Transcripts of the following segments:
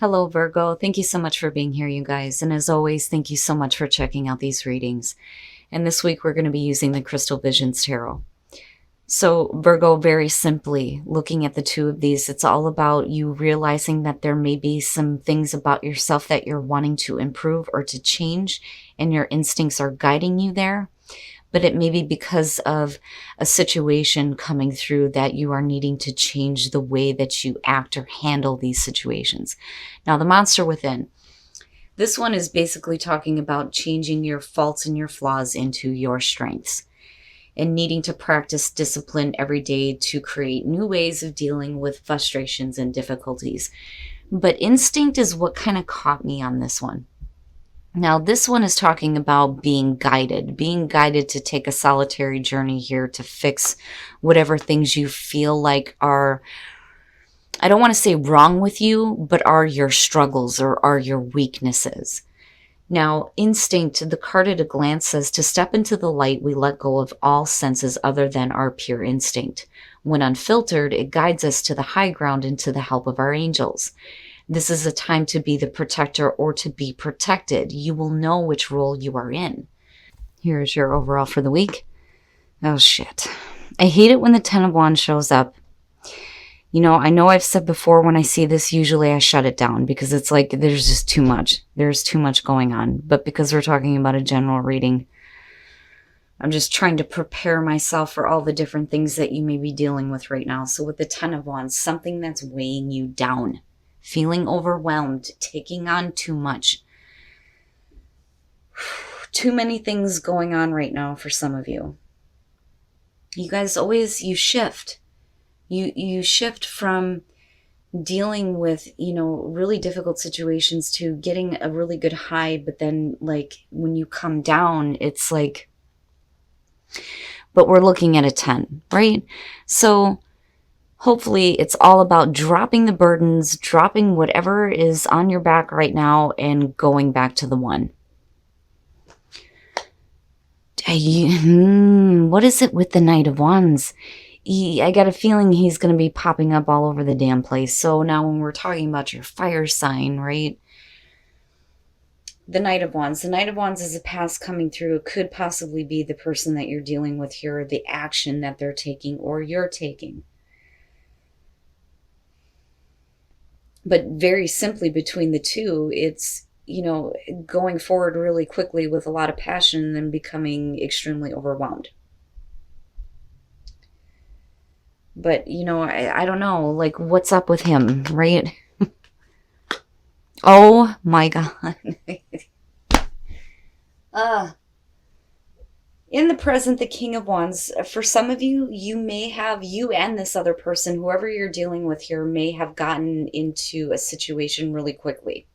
Hello, Virgo. Thank you so much for being here, you guys. And as always, thank you so much for checking out these readings. And this week, we're going to be using the Crystal Visions Tarot. So, Virgo, very simply, looking at the two of these, it's all about you realizing that there may be some things about yourself that you're wanting to improve or to change, and your instincts are guiding you there. But it may be because of a situation coming through that you are needing to change the way that you act or handle these situations. Now, the monster within. This one is basically talking about changing your faults and your flaws into your strengths and needing to practice discipline every day to create new ways of dealing with frustrations and difficulties. But instinct is what kind of caught me on this one. Now, this one is talking about being guided to take a solitary journey here to fix whatever things you feel like are, I don't want to say wrong with you, but are your struggles or are your weaknesses. Now, instinct, the card at a glance says, to step into the light, we let go of all senses other than our pure instinct. When unfiltered, it guides us to the high ground and to the help of our angels. This is a time to be the protector or to be protected. You will know which role you are in. Here is your overall for the week. Oh, shit. I hate it when the Ten of Wands shows up. You know I've said before, when I see this, usually I shut it down because it's like there's just too much. There's too much going on. But because we're talking about a general reading, I'm just trying to prepare myself for all the different things that you may be dealing with right now. So with the Ten of Wands, something that's weighing you down. Feeling overwhelmed, taking on too much. Too many things going on right now for some of you. You guys you shift. You shift from dealing with, really difficult situations to getting a really good high, but then like when you come down, it's like, but we're looking at a 10, right? So hopefully it's all about dropping the burdens, dropping whatever is on your back right now and going back to the one. What is it with the Knight of Wands? I got a feeling he's going to be popping up all over the damn place. So now when we're talking about your fire sign, right? The Knight of Wands. The Knight of Wands is a past coming through. It could possibly be the person that you're dealing with here, the action that they're taking or you're taking. But very simply between the two, it's, going forward really quickly with a lot of passion and then becoming extremely overwhelmed. But, I don't know, like, what's up with him, right? Oh, my God. In the present, the King of Wands, for some of you, you and this other person, whoever you're dealing with here, may have gotten into a situation really quickly,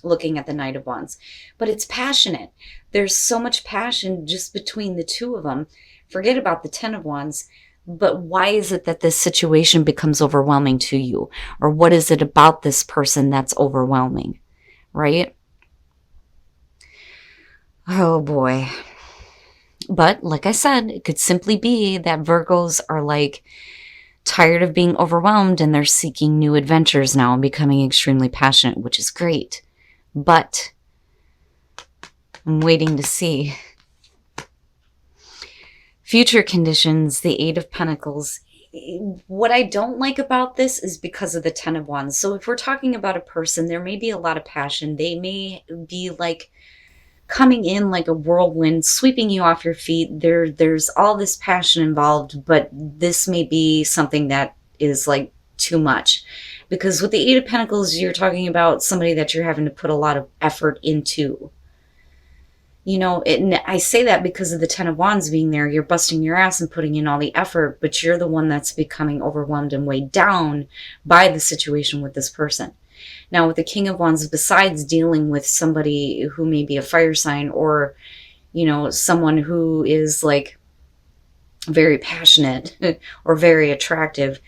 looking at the Knight of Wands. But it's passionate. There's so much passion just between the two of them. Forget about the Ten of Wands. But why is it that this situation becomes overwhelming to you? Or what is it about this person that's overwhelming, right? Oh boy. But like I said, it could simply be that Virgos are like tired of being overwhelmed and they're seeking new adventures now and becoming extremely passionate, which is great. But I'm waiting to see. Future conditions, the Eight of Pentacles. What I don't like about this is because of the Ten of Wands. So if we're talking about a person, there may be a lot of passion. They may be like coming in like a whirlwind, sweeping you off your feet. There's all this passion involved, but this may be something that is like too much. Because with the Eight of Pentacles, you're talking about somebody that you're having to put a lot of effort into. I say that because of the Ten of Wands being there. You're busting your ass and putting in all the effort, but you're the one that's becoming overwhelmed and weighed down by the situation with this person. Now, with the King of Wands, besides dealing with somebody who may be a fire sign or, someone who is like very passionate or very attractive,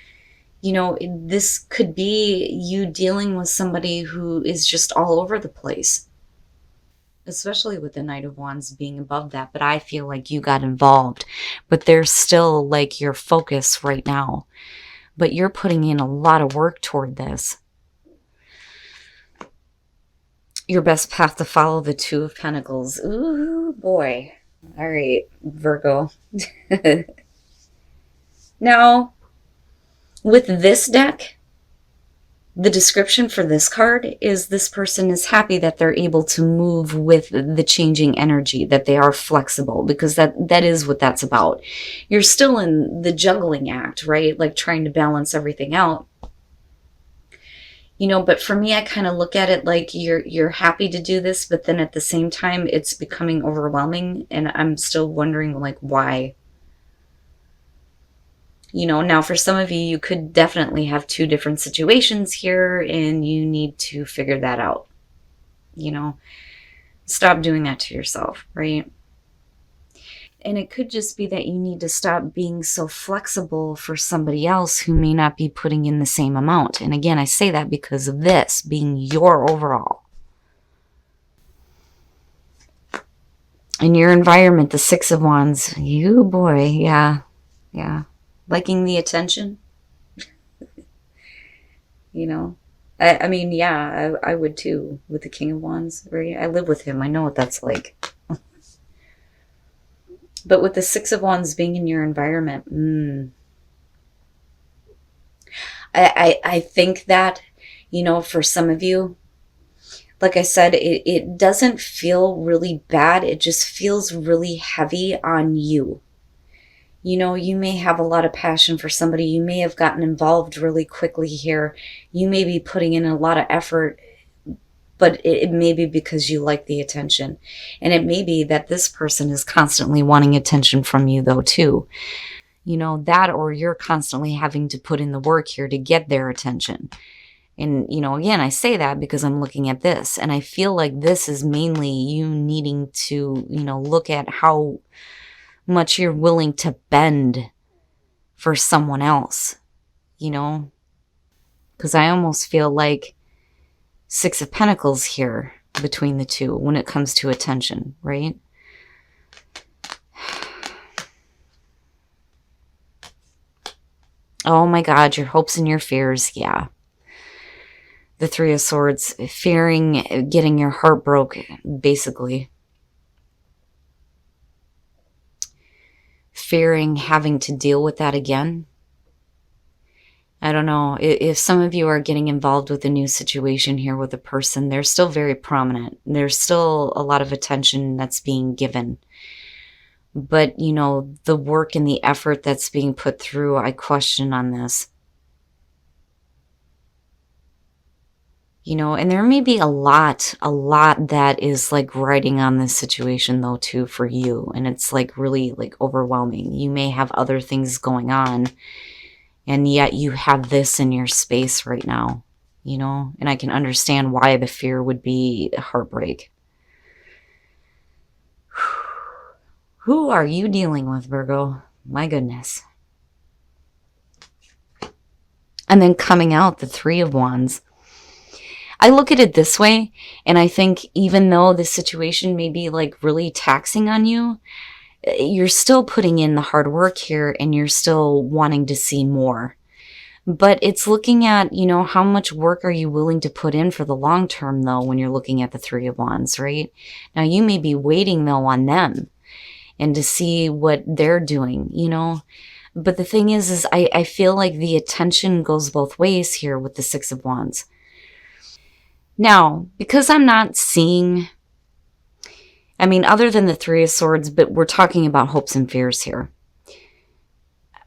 this could be you dealing with somebody who is just all over the place. Especially with the Knight of Wands being above that. But I feel like you got involved. But there's still like your focus right now. But you're putting in a lot of work toward this. your best path to follow, the Two of Pentacles. Ooh, boy. All right, Virgo. Now, with this deck, the description for this card is this person is happy that they're able to move with the changing energy, that they are flexible, because that is what that's about. You're still in the juggling act, right? Like trying to balance everything out. You know, but for me, I kind of look at it like you're happy to do this, but then at the same time, it's becoming overwhelming, and I'm still wondering, like, why? You know, now for some of you, you could definitely have two different situations here, and you need to figure that out. You know, stop doing that to yourself, right? And it could just be that you need to stop being so flexible for somebody else who may not be putting in the same amount. And again, I say that because of this being your overall. In your environment, the Six of Wands, you boy, yeah. Liking the attention. You know, I mean, yeah, I would too with the King of Wands. Right? I live with him. I know what that's like. But with the Six of Wands being in your environment, I think that, you know, for some of you, like I said, it doesn't feel really bad. It just feels really heavy on you. You know, you may have a lot of passion for somebody. You may have gotten involved really quickly here. You may be putting in a lot of effort, but it may be because you like the attention. And it may be that this person is constantly wanting attention from you, though, too. You know, that, or you're constantly having to put in the work here to get their attention. And, you know, again, I say that because I'm looking at this. And I feel like this is mainly you needing to, you know, look at how much you're willing to bend for someone else, you know? Because I almost feel like Six of Pentacles here between the two when it comes to attention, right? Oh my God, your hopes and your fears, yeah. The Three of Swords, fearing getting your heart broke, basically. Fearing having to deal with that again. I don't know. If some of you are getting involved with a new situation here with a person, they're still very prominent. There's still a lot of attention that's being given. But, you know, the work and the effort that's being put through, I question on this. You know, and there may be a lot that is like riding on this situation though too for you. And it's like really like overwhelming. You may have other things going on, and yet you have this in your space right now, you know, and I can understand why the fear would be heartbreak. Who are you dealing with, Virgo? My goodness. And then coming out, the Three of Wands. I look at it this way, and I think even though the situation may be like really taxing on you, you're still putting in the hard work here, and you're still wanting to see more. But it's looking at, you know, how much work are you willing to put in for the long term, though, when you're looking at the Three of Wands, right? Now, you may be waiting, though, on them and to see what they're doing, you know. But the thing is I feel like the attention goes both ways here with the Six of Wands. Now, because I'm not seeing, I mean, other than the Three of Swords, but we're talking about hopes and fears here.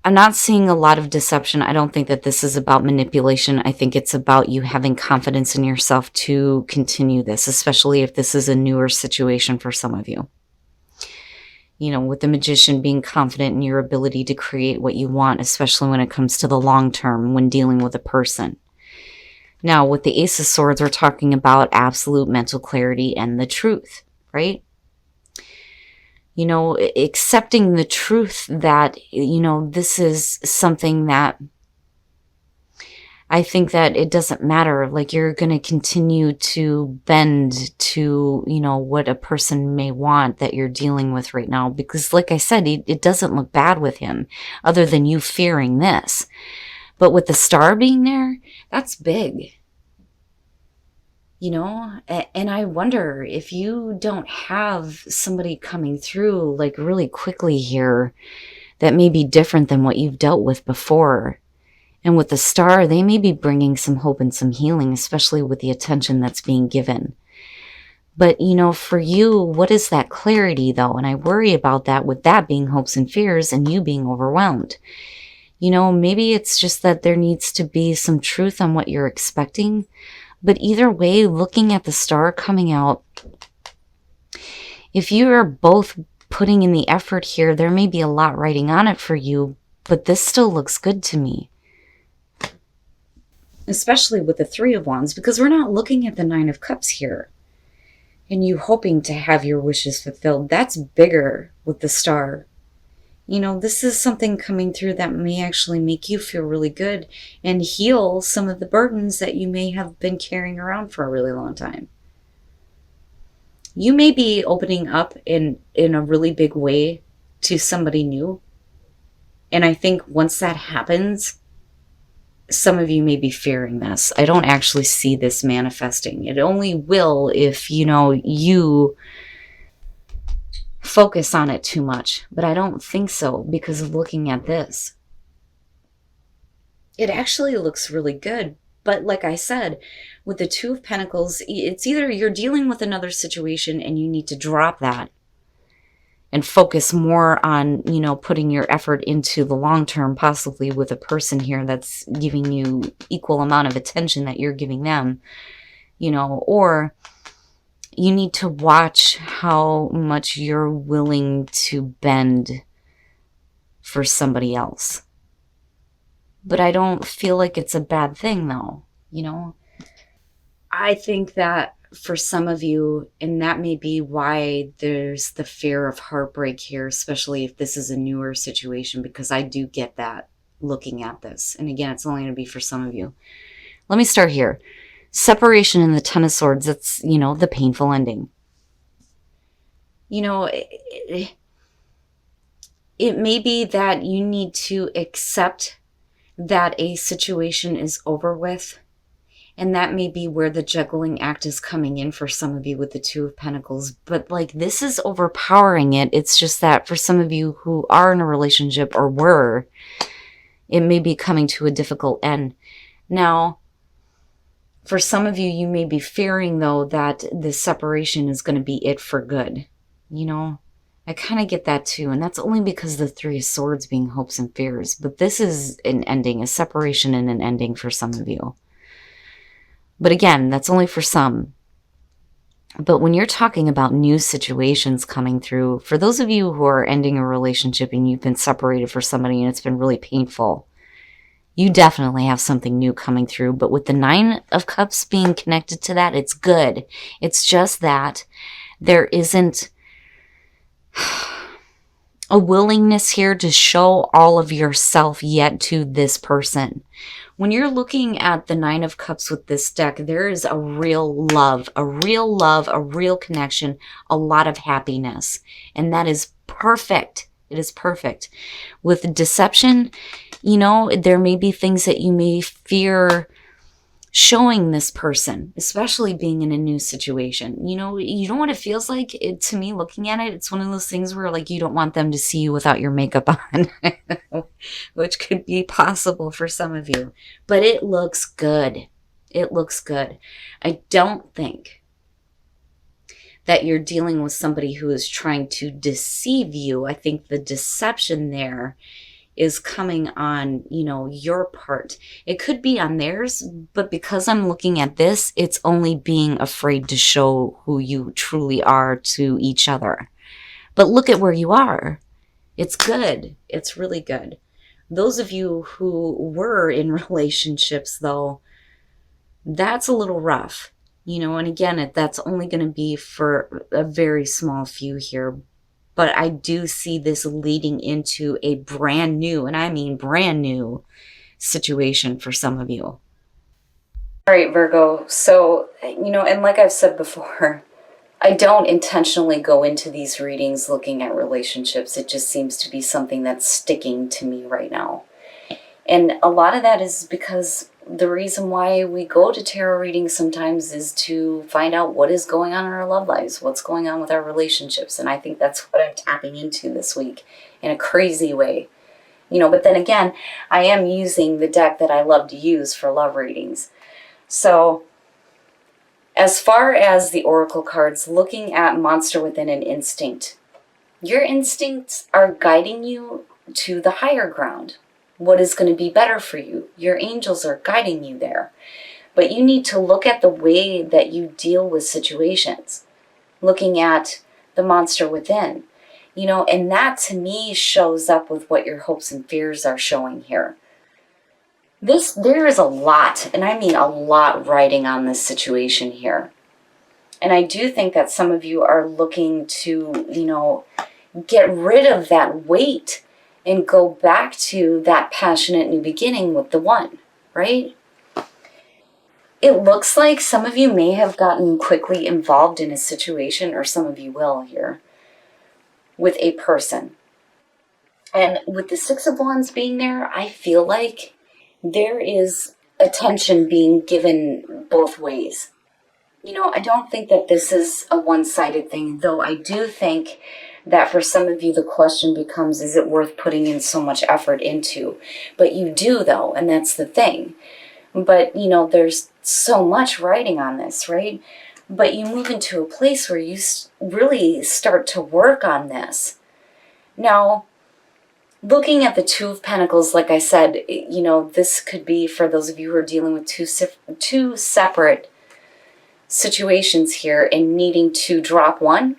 I'm not seeing a lot of deception. I don't think that this is about manipulation. I think it's about you having confidence in yourself to continue this, especially if this is a newer situation for some of you. You know, with the Magician, being confident in your ability to create what you want, especially when it comes to the long term when dealing with a person. Now, with the Ace of Swords, we're talking about absolute mental clarity and the truth, right? You know, accepting the truth that, you know, this is something that I think that it doesn't matter. Like, you're going to continue to bend to, you know, what a person may want that you're dealing with right now. Because like I said, it doesn't look bad with him other than you fearing this. But with the Star being there, that's big. You know, and I wonder if you don't have somebody coming through like really quickly here that may be different than what you've dealt with before. And with the star, they may be bringing some hope and some healing, especially with the attention that's being given. But, you know, for you, what is that clarity though? And I worry about that with that being hopes and fears and you being overwhelmed. You know, maybe it's just that there needs to be some truth on what you're expecting. But either way, looking at the star coming out, if you are both putting in the effort here, there may be a lot writing on it for you, but this still looks good to me. Especially with the Three of Wands, because we're not looking at the Nine of Cups here. And you hoping to have your wishes fulfilled. That's bigger with the star. You know, this is something coming through that may actually make you feel really good and heal some of the burdens that you may have been carrying around for a really long time. You may be opening up in a really big way to somebody new. And I think once that happens, some of you may be fearing this. I don't actually see this manifesting. It only will if, you know, you focus on it too much. But I don't think so because of looking at this. It actually looks really good. But like I said, with the Two of Pentacles, it's either you're dealing with another situation and you need to drop that and focus more on, you know, putting your effort into the long term, possibly with a person here that's giving you equal amount of attention that you're giving them, you know, or you need to watch how much you're willing to bend for somebody else. But I don't feel like it's a bad thing though, you know. I think that for some of you, and that may be why there's the fear of heartbreak here, especially if this is a newer situation, because I do get that looking at this. And again, it's only going to be for some of you. Let me start here. Separation in the Ten of Swords, that's, you know, the painful ending. You know, it may be that you need to accept that a situation is over with. And that may be where the juggling act is coming in for some of you with the Two of Pentacles. But like, this is overpowering it. It's just that for some of you who are in a relationship or were, it may be coming to a difficult end. Now, for some of you, you may be fearing though that this separation is going to be it for good. You know, I kind of get that too. And that's only because the Three of Swords being hopes and fears. But this is an ending, a separation and an ending for some of you. But again, that's only for some. But when you're talking about new situations coming through, for those of you who are ending a relationship and you've been separated for somebody and it's been really painful, you definitely have something new coming through. But with the Nine of Cups being connected to that, it's good. It's just that there isn't a willingness here to show all of yourself yet to this person. When you're looking at the Nine of Cups with this deck, there is a real love, a real connection, a lot of happiness. And that is perfect. It is perfect. With deception, you know, there may be things that you may fear showing this person, especially being in a new situation. You know, you know what it feels like? To me, looking at it, it's one of those things where like you don't want them to see you without your makeup on, which could be possible for some of you. But it looks good. It looks good. I don't think that you're dealing with somebody who is trying to deceive you. I think the deception there is coming on, you know, your part. It could be on theirs, but because I'm looking at this, it's only being afraid to show who you truly are to each other. But look at where you are. It's good. It's really good. Those of you who were in relationships, though, that's a little rough, you know, and again, that's only going to be for a very small few here. But I do see this leading into a brand new, and I mean brand new, situation for some of you. All right, Virgo. So, you know, and like I've said before, I don't intentionally go into these readings looking at relationships. It just seems to be something that's sticking to me right now. And a lot of that is because the reason why we go to tarot readings sometimes is to find out what is going on in our love lives, what's going on with our relationships. And I think that's what I'm tapping into this week in a crazy way. But then again, I am using the deck that I love to use for love readings. So as far as the oracle cards, looking at monster within an instinct, your instincts are guiding you to the higher ground. What is going to be better for you? Your angels are guiding you there. But you need to look at the way that you deal with situations. Looking at the monster within. And that to me shows up with what your hopes and fears are showing here. There is a lot, and I mean a lot, riding on this situation here. And I do think that some of you are looking to, get rid of that weight and go back to that passionate new beginning with the one, right? It looks like some of you may have gotten quickly involved in a situation, or some of you will here, with a person. And with the Six of Wands being there, I feel like there is attention being given both ways. I don't think that this is a one-sided thing, though I do think that for some of you the question becomes, is it worth putting in so much effort into? But you do, though, and that's the thing. But, there's so much writing on this, right? But you move into a place where you really start to work on this. Now, looking at the Two of Pentacles, like I said, this could be for those of you who are dealing with two separate situations here and needing to drop one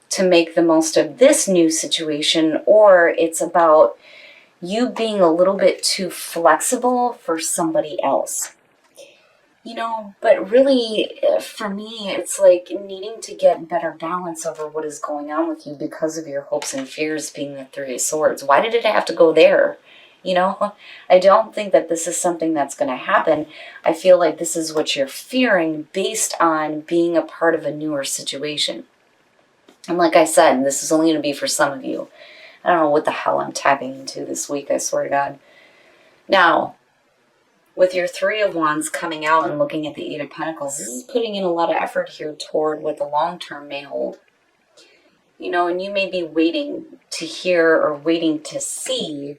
to make the most of this new situation, or it's about you being a little bit too flexible for somebody else. But really, for me, it's like needing to get better balance over what is going on with you because of your hopes and fears being the Three of Swords. Why did it have to go there? I don't think that this is something that's going to happen. I feel like this is what you're fearing based on being a part of a newer situation. And like I said, this is only going to be for some of you. I don't know what the hell I'm tapping into this week, I swear to God. Now, with your Three of Wands coming out and looking at the Eight of Pentacles, this is putting in a lot of effort here toward what the long term may hold. And you may be waiting to hear or waiting to see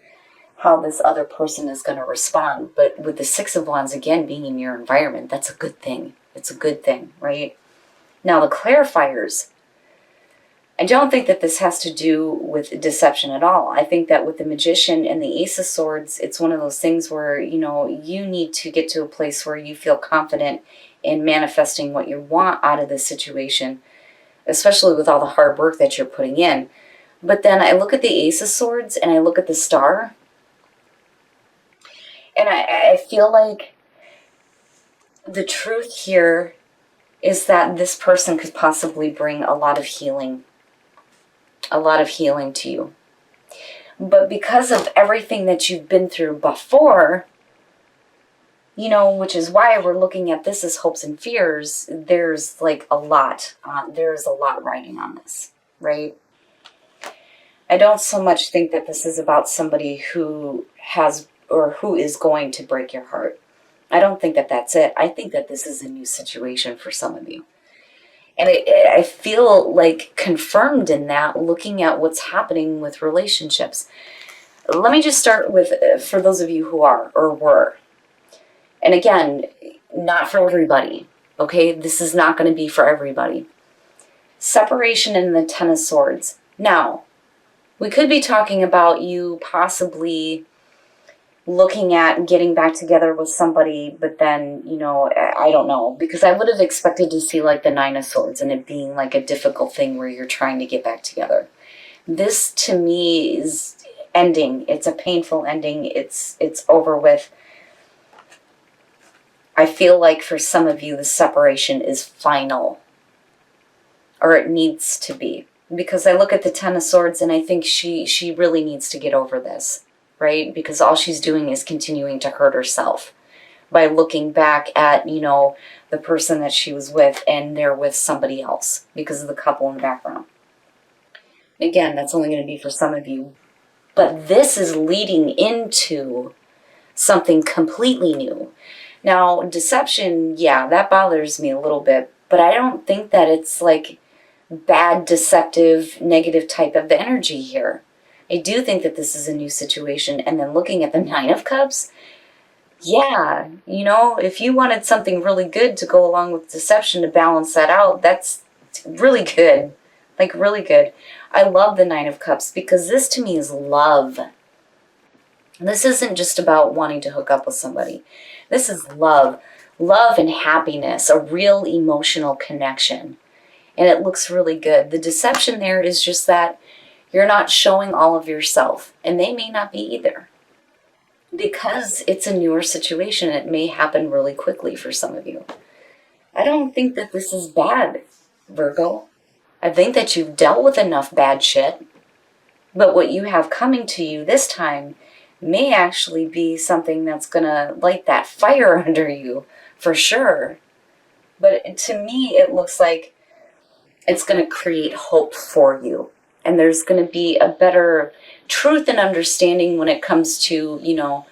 how this other person is going to respond. But with the Six of Wands, again, being in your environment, that's a good thing. It's a good thing, right? Now, the clarifiers, I don't think that this has to do with deception at all. I think that with the Magician and the Ace of Swords, it's one of those things where, you need to get to a place where you feel confident in manifesting what you want out of this situation, especially with all the hard work that you're putting in. But then I look at the Ace of Swords and I look at the Star, and I feel like the truth here is that this person could possibly bring a lot of healing to you. But because of everything that you've been through before, which is why we're looking at this as hopes and fears, there's like a lot riding on this, right? I don't so much think that this is about somebody who has or who is going to break your heart. I don't think that that's it. I think that this is a new situation for some of you. And I feel like confirmed in that, looking at what's happening with relationships. Let me just start with, for those of you who are or were. And again, not for everybody, okay? This is not going to be for everybody. Separation in the Ten of Swords. Now, we could be talking about you possibly looking at getting back together with somebody, but then, I don't know, because I would have expected to see like the Nine of Swords and it being like a difficult thing where you're trying to get back together. This to me is ending. It's a painful ending. It's over with. I feel like for some of you the separation is final, or it needs to be, because I look at the Ten of Swords and I think she really needs to get over this. Right? Because all she's doing is continuing to hurt herself by looking back at, the person that she was with and they're with somebody else because of the couple in the background. Again, that's only going to be for some of you. But this is leading into something completely new. Now, deception, yeah, that bothers me a little bit, but I don't think that it's like bad, deceptive, negative type of energy here. I do think that this is a new situation. And then looking at the Nine of Cups, yeah, you know, if you wanted something really good to go along with deception to balance that out, that's really good. Like, really good. I love the Nine of Cups because this to me is love. This isn't just about wanting to hook up with somebody. This is love. Love and happiness, a real emotional connection. And it looks really good. The deception there is just that you're not showing all of yourself. And they may not be either. Because it's a newer situation, it may happen really quickly for some of you. I don't think that this is bad, Virgo. I think that you've dealt with enough bad shit. But what you have coming to you this time may actually be something that's going to light that fire under you, for sure. But to me, it looks like it's going to create hope for you. And there's going to be a better truth and understanding when it comes to, you know,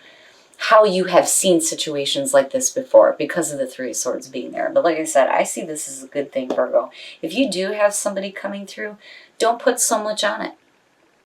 how you have seen situations like this before because of the Three of Swords being there. But like I said, I see this as a good thing, Virgo. If you do have somebody coming through, don't put so much on it.